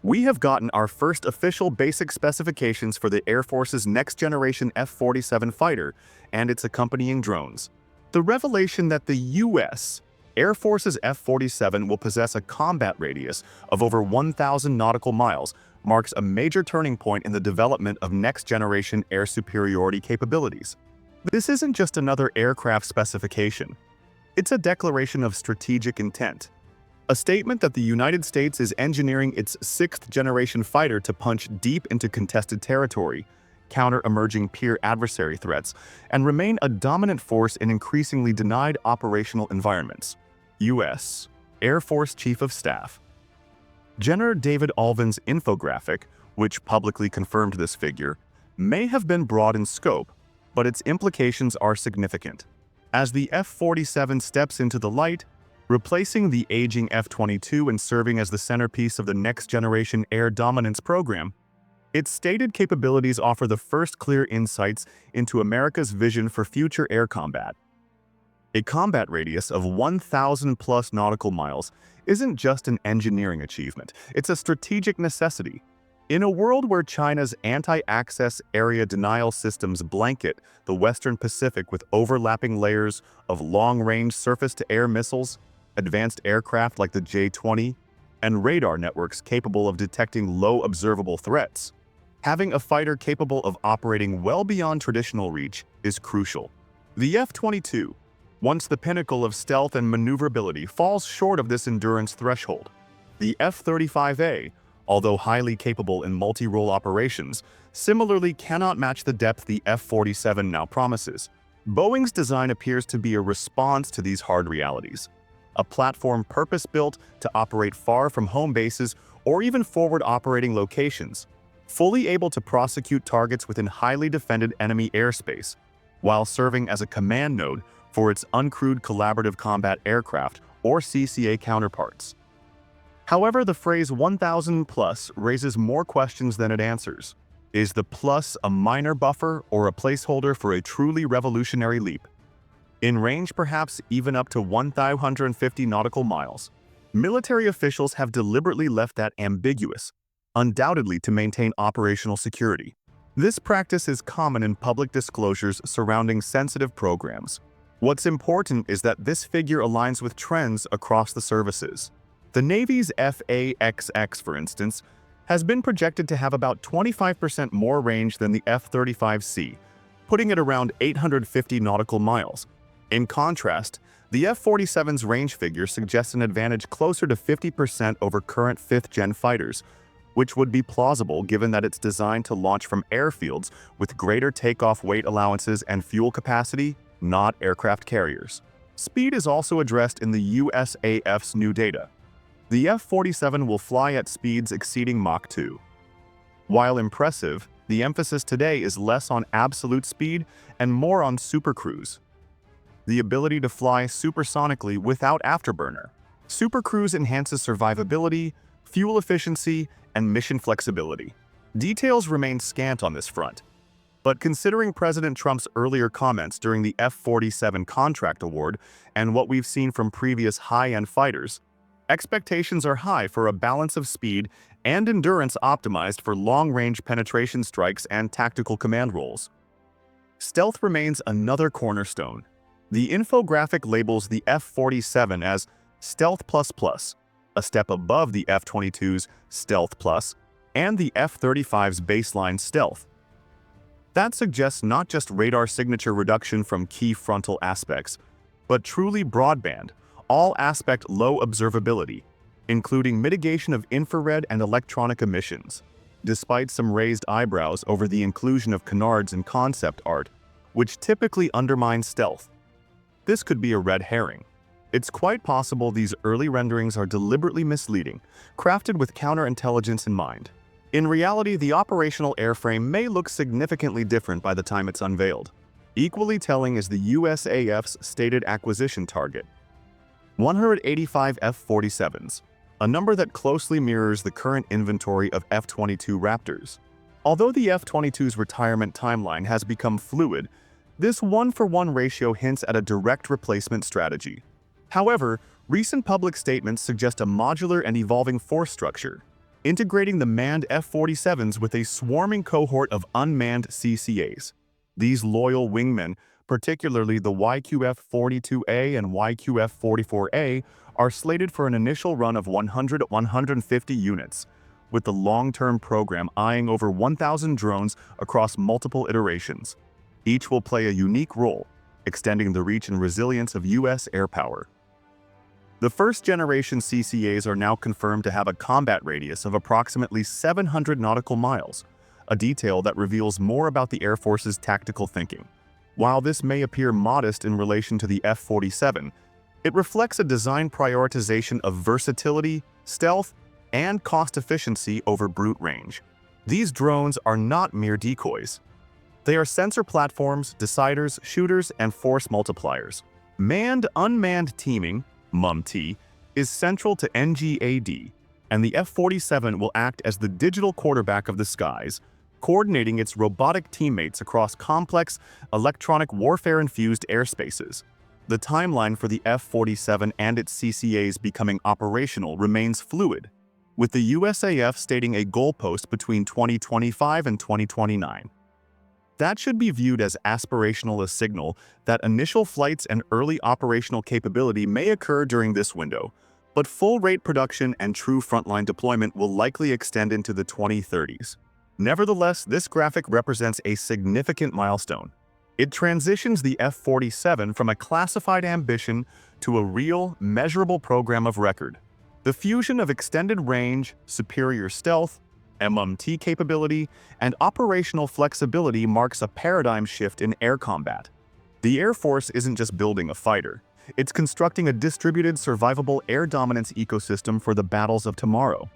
We have gotten our first official basic specifications for the Air Force's next-generation F-47 fighter and its accompanying drones. The revelation that the U.S. Air Force's F-47 will possess a combat radius of over 1,000 nautical miles marks a major turning point in the development of next-generation air superiority capabilities. This isn't just another aircraft specification. It's a declaration of strategic intent. A statement that the United States is engineering its sixth-generation fighter to punch deep into contested territory, counter emerging peer adversary threats, and remain a dominant force in increasingly denied operational environments. U.S. Air Force Chief of Staff General David Ulvin's infographic, which publicly confirmed this figure, may have been broad in scope, but its implications are significant. As the F-47 steps into the light, replacing the aging F-22 and serving as the centerpiece of the next-generation air dominance program, its stated capabilities offer the first clear insights into America's vision for future air combat. A combat radius of 1,000+ nautical miles isn't just an engineering achievement, it's a strategic necessity. In a world where China's anti-access area denial systems blanket the Western Pacific with overlapping layers of long-range surface-to-air missiles, advanced aircraft like the J-20, and radar networks capable of detecting low observable threats, having a fighter capable of operating well beyond traditional reach is crucial. The F-22, once the pinnacle of stealth and maneuverability, falls short of this endurance threshold. The F-35A, although highly capable in multi-role operations, similarly cannot match the depth the F-47 now promises. Boeing's design appears to be a response to these hard realities. A platform purpose-built to operate far from home bases or even forward operating locations, fully able to prosecute targets within highly defended enemy airspace, while serving as a command node for its uncrewed collaborative combat aircraft or CCA counterparts. However, the phrase 1,000+ raises more questions than it answers. Is the plus a minor buffer or a placeholder for a truly revolutionary leap? In range perhaps even up to 1,550 nautical miles, military officials have deliberately left that ambiguous, undoubtedly to maintain operational security. This practice is common in public disclosures surrounding sensitive programs. What's important is that this figure aligns with trends across the services. The Navy's F/A-XX, for instance, has been projected to have about 25% more range than the F-35C, putting it around 850 nautical miles. In contrast, the F-47's range figure suggests an advantage closer to 50% over current 5th-gen fighters, which would be plausible given that it's designed to launch from airfields with greater takeoff weight allowances and fuel capacity, not aircraft carriers. Speed is also addressed in the USAF's new data. The F-47 will fly at speeds exceeding Mach 2. While impressive, the emphasis today is less on absolute speed and more on supercruise, the ability to fly supersonically without afterburner. Supercruise enhances survivability, fuel efficiency, and mission flexibility. Details remain scant on this front, but considering President Trump's earlier comments during the F-47 contract award and what we've seen from previous high-end fighters, expectations are high for a balance of speed and endurance optimized for long-range penetration strikes and tactical command roles. Stealth remains another cornerstone. The infographic labels the F-47 as Stealth++, a step above the F-22's Stealth Plus and the F-35's baseline stealth. That suggests not just radar signature reduction from key frontal aspects, but truly broadband, all-aspect low observability, including mitigation of infrared and electronic emissions, despite some raised eyebrows over the inclusion of canards in concept art, which typically undermines stealth. This could be a red herring. It's quite possible these early renderings are deliberately misleading, crafted with counterintelligence in mind. In reality, the operational airframe may look significantly different by the time it's unveiled. Equally telling is the USAF's stated acquisition target: 185 F-47s, a number that closely mirrors the current inventory of F-22 Raptors. Although the F-22's retirement timeline has become fluid, this 1-for-1 ratio hints at a direct replacement strategy. However, recent public statements suggest a modular and evolving force structure. integrating the manned F-47s with a swarming cohort of unmanned CCAs. These loyal wingmen, particularly the YQF-42A and YQF-44A, are slated for an initial run of 100-150 units, with the long-term program eyeing over 1,000 drones across multiple iterations. Each will play a unique role, extending the reach and resilience of U.S. air power. The first-generation CCAs are now confirmed to have a combat radius of approximately 700 nautical miles, a detail that reveals more about the Air Force's tactical thinking. While this may appear modest in relation to the F-47, it reflects a design prioritization of versatility, stealth, and cost efficiency over brute range. These drones are not mere decoys. They are sensor platforms, deciders, shooters, and force multipliers. Manned-unmanned teaming, MUMT, is central to NGAD, and the F-47 will act as the digital quarterback of the skies, coordinating its robotic teammates across complex, electronic warfare-infused airspaces. The timeline for the F-47 and its CCAs becoming operational remains fluid, with the USAF stating a goalpost between 2025 and 2029. That should be viewed as aspirational, a signal that initial flights and early operational capability may occur during this window, but full-rate production and true frontline deployment will likely extend into the 2030s. Nevertheless, this graphic represents a significant milestone. It transitions the F-47 from a classified ambition to a real, measurable program of record. The fusion of extended range, superior stealth, MUMT capability, and operational flexibility marks a paradigm shift in air combat. The Air Force isn't just building a fighter, it's constructing a distributed, survivable air dominance ecosystem for the battles of tomorrow.